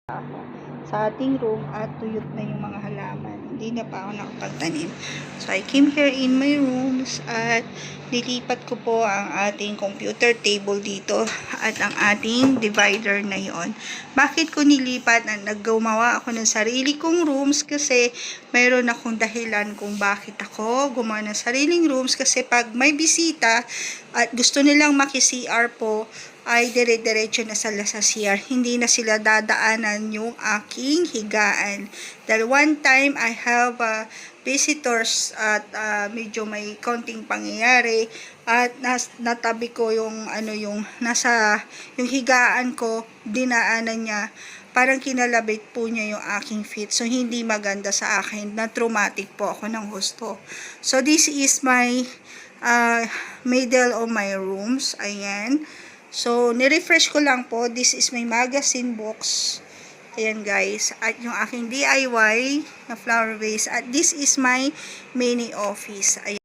ako sa ating room at tuyot na yung mga halaman. Hindi na pa ako nakapagtanim. So, I came here in my rooms at nilipat ko po ang ating computer table dito at ang ating divider na yon. Bakit ko nilipat? Naggumawa ako ng sarili kong rooms kasi mayroon akong dahilan kung bakit ako gumawa ng sariling rooms kasi pag may bisita at gusto nilang maki-CR po, ay dire-diretso na sa CR. Hindi na sila dadaanan yung aking higaan. Dahil one time, I have visitors at medyo may konting pangyayari at natabi ko yung yung higaan ko, dinaanan niya. Parang kinalabit po niya yung aking feet. So, hindi maganda sa akin. Na-traumatic po ako ng gusto. So, this is my middle of my rooms. Ayan. So, nirefresh ko lang po. This is my magazine box. Ayan guys. At yung aking DIY na flower vase. At this is my mini office. Ayan.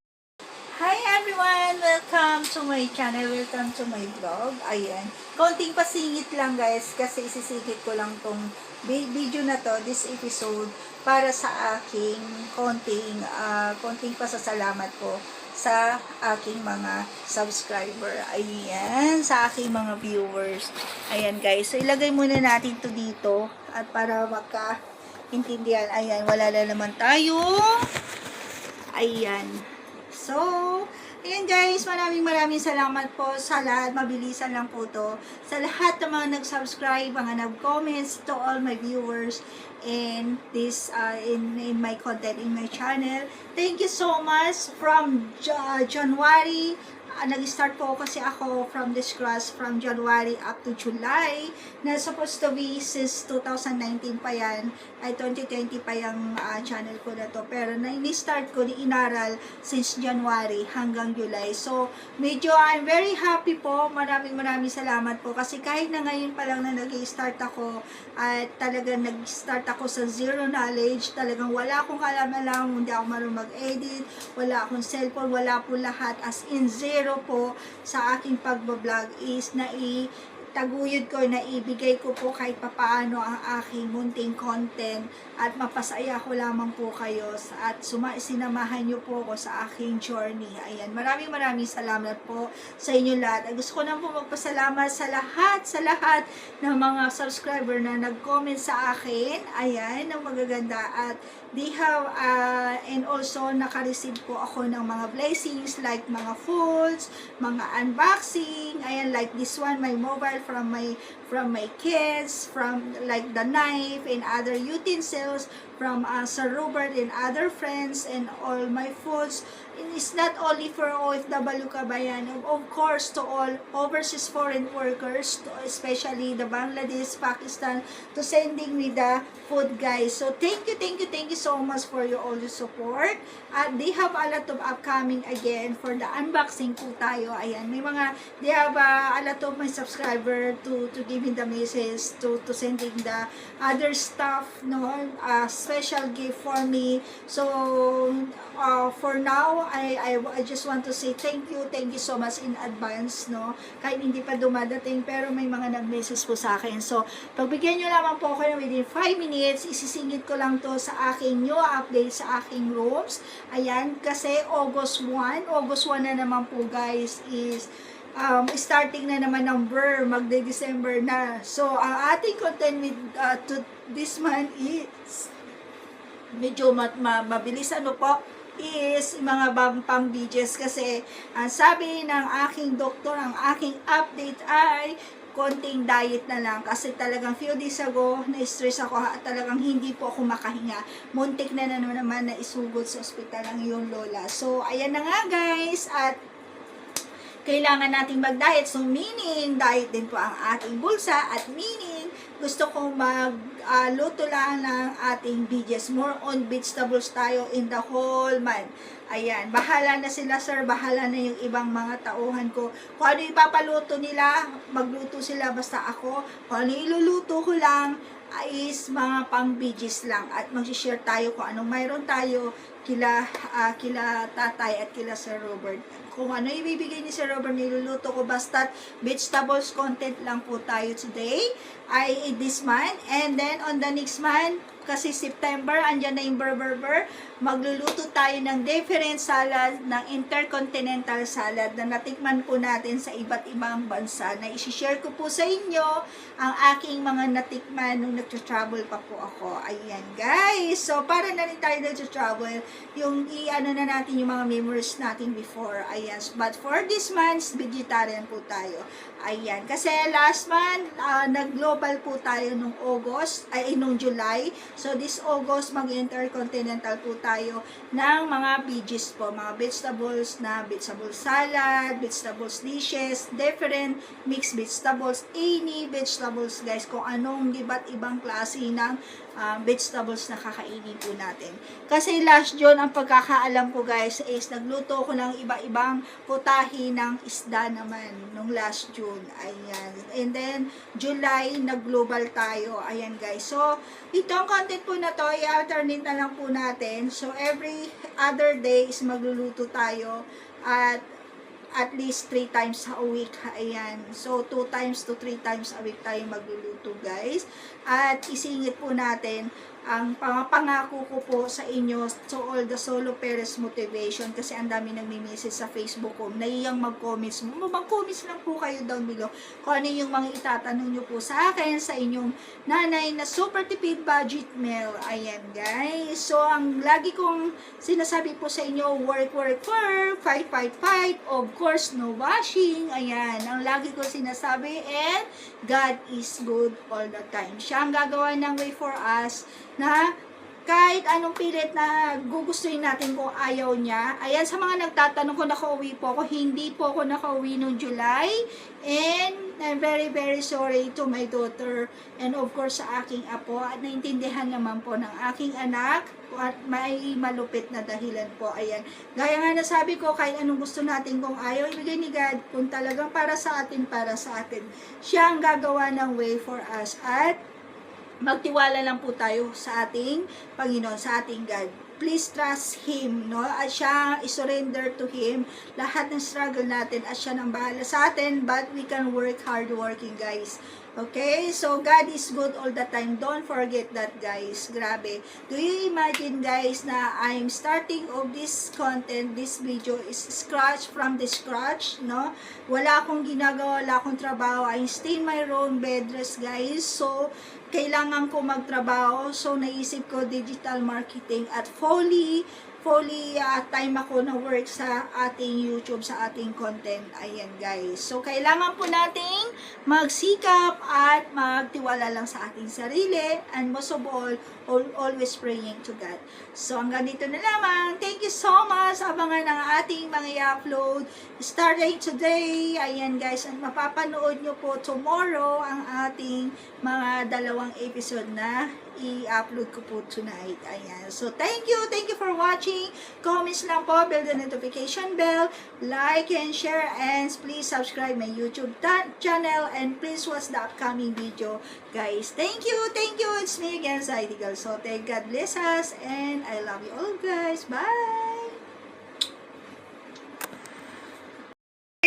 Hi everyone! Welcome to my channel. Welcome to my vlog. Ayan. Konting pasingit lang guys. Kasi isisigit ko lang tong video na to. This episode. Para sa aking konting pasasalamat po sa aking mga subscriber. Ayan, sa aking mga viewers. Ayan guys, so ilagay muna natin to dito at para magka-intindihan. Ayan, wala na naman tayo. Ayan. So, ayan guys, maraming salamat po sa lahat. Mabilisan lang po to. Sa lahat ng mga nag-subscribe, mga nag-comments, to all my viewers in this in my content in my channel. Thank you so much from January. Nag-start po kasi ako from this class from January up to July na supposed to be since 2019 pa yan ay 2020 pa yung channel ko na to, pero na-start ko ni inaral since January hanggang July. So medyo I'm very happy po. Maraming salamat po kasi kahit na ngayon pa lang na nag-start ako at talagang nag-start ako sa zero knowledge, talagang wala akong alam, hindi ako marunong mag-edit, wala akong cellphone, wala po lahat, as in zero po sa aking pagbablog is taguyod ko na ibigay ko po kahit papaano ang aking munting content at mapasaya ko lamang po kayo at sinamahan nyo po ako sa aking journey. Ayan, maraming salamat po sa inyo lahat. Gusto ko na po magpasalamat sa lahat ng mga subscriber na nag-comment sa akin. Ayan, ng magaganda at they have and also naka-receive po ako ng mga blessings like mga foods, mga unboxing. Ayan, like this one, my mobile from my kids, from like the knife and other utensils from Sir Robert and other friends, and all my foods. It's not only for OFW kabayan, of course to all overseas foreign workers, especially the Bangladesh, Pakistan, to sending me the food guys. So thank you so much for your all the support. At they have a lot of upcoming again for the unboxing po tayo. Ayan, they have a lot of my subscriber to give me the message to sending the other stuff, no, special gift for me. So for now, I just want to say thank you so much in advance, no, kahit hindi pa dumadating pero may mga nag-message po sa akin. So pagbigyan nyo lamang po ako within 5 minutes, isisingit ko lang to sa aking new update sa aking rooms. Ayan, kasi August 1 na naman po guys is starting na naman ng Burr, magde-December na. So ang ating content with to this month is medyo mabilis po, is mga pang videos kasi ang sabi ng aking doktor, ang aking update ay konting diet na lang kasi talagang few days ago na-stress ako at talagang hindi po ako makahinga. Muntik na naman na isugod sa ospital ang yung lola. So ayan na nga guys, at kailangan nating mag-diet. So meaning diet din po ang ating bulsa, at meaning gusto kong luto lang ng ating veggies. More on vegetables tayo in the whole month. Ayan, bahala na sila sir, bahala na yung ibang mga tauhan ko. Kung ano ipapaluto nila, magluto sila, basta ako. Kung ano iluluto ko lang, is mga pang-bigis lang at mag-share tayo kung anong mayroon tayo kila tatay at kila Sir Robert. Kung ano ibibigay ni Sir Robert, niluluto ko, basta vegetables content lang po tayo today, ay this month. And then on the next month, kasi September, andyan na yung burger, magluluto tayo ng different salad, ng intercontinental salad na natikman po natin sa iba't ibang bansa, na isi-share ko po sa inyo ang aking mga natikman nung nag-travel pa po ako. Ayan guys, so para na rin tayo nag-travel, yung i-ano na natin yung mga memories natin before. Ayan, but for this month, vegetarian po tayo. Ayan, kasi last month, nag-global po tayo nung nung July. So this August, mag-intercontinental po tayo ng mga veggies po, mga vegetables na vegetable salad, vegetables dishes, different mixed vegetables, any vegetables guys, kung anong iba't ibang klase ng vegetables na kakainin po natin. Kasi last June, ang pagkakaalam ko guys is nagluto ko ng iba-ibang putahe ng isda naman nung last June. Ayan. And then July, nag-global tayo. Ayan guys. So itong content po na to, i-alternate na lang po natin. So every other day is magluluto tayo at least 3 times a week. Ayan. So 2 times to 3 times a week tayo magluluto guys. At isingit po natin ang pangako ko po sa inyo, to all the solo parents motivation, kasi ang dami nagmi-message sa Facebook ko, naiyang mag-comments mo. Mag-comments lang po kayo down below kung ano yung mga itatanong nyo po sa akin, sa inyong nanay na super tipid budget meal. Ayan guys. So ang lagi kong sinasabi po sa inyo, work, fight, of course, no washing. Ayan, ang lagi ko sinasabi, and God is good all the time. Siya ang gagawa ng way for us na kahit anong pilit na gugustuhin natin kung ayaw niya. Ayan, sa mga nagtatanong kung nakauwi po ako, hindi po ako nakauwi noong July. And I'm very sorry to my daughter and of course sa aking apo. At naintindihan naman po ng aking anak at may malupit na dahilan po. Ayan, gaya nga nasabi ko, kahit anong gusto natin, kung ayaw ibigay ni God, kung talagang para sa atin, siya ang gagawa ng way for us. At magtiwala lang po tayo sa ating Panginoon, sa ating God. Please trust Him, no? At siya, isurrender to Him lahat ng struggle natin, at siya nang bahala sa atin, but we can work hard working guys. Okay, so God is good all the time. Don't forget that guys. Grabe. Do you imagine guys na I'm starting of this content, this video is scratch from the scratch, no? Wala akong ginagawa, wala akong trabaho. I stay in my own bed rest guys. So kailangan ko magtrabaho. So naisip ko digital marketing at fully time ako na work sa ating YouTube, sa ating content. Ayan guys. So kailangan po nating magsikap at magtiwala lang sa ating sarili, and most of all, always praying to God. So hanggang dito na lamang. Thank you so much. Abangan ang ating mga i-upload starting today. Ayan guys, and mapapanood nyo po tomorrow ang ating mga 2 episode na i-upload ko po tonight. Ayan. So thank you for watching. Comments lang po, build the notification bell, like and share, and please subscribe my YouTube channel, and please watch the upcoming video guys. Thank you. It's me again, Zaidi Galsote. God bless us, and I love you all guys. Bye.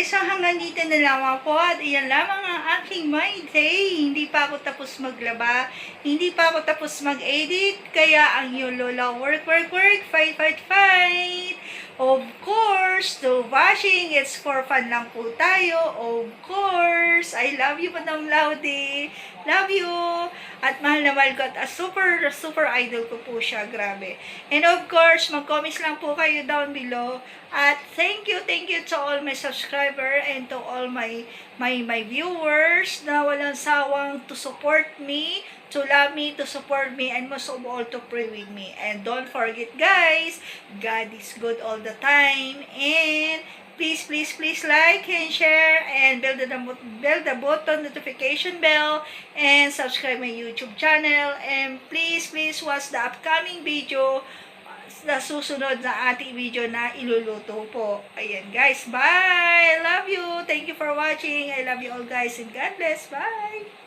So hanggang dito na lamang po, at iyan lamang ang aking my day. Hindi pa ako tapos maglaba, hindi pa ako tapos mag-edit, kaya ang iyong lola, work, fight. Of course, to washing, it's for fun lang po tayo. Of course, I love you, Madam Laude. Love you. At mahal na mahal ko, at super idol ko po siya, grabe. And of course, mag-comments lang po kayo down below. At thank you to all my subscriber and to all my viewers na walang sawang to support me, to love me, to support me, and most of all, to pray with me. And don't forget guys, God is good all the time. And please like and share, and build the button notification bell, and subscribe my YouTube channel, and please watch the upcoming video, na susunod na ating video na iluluto po. Ayan guys, bye! I love you! Thank you for watching. I love you all guys, and God bless. Bye!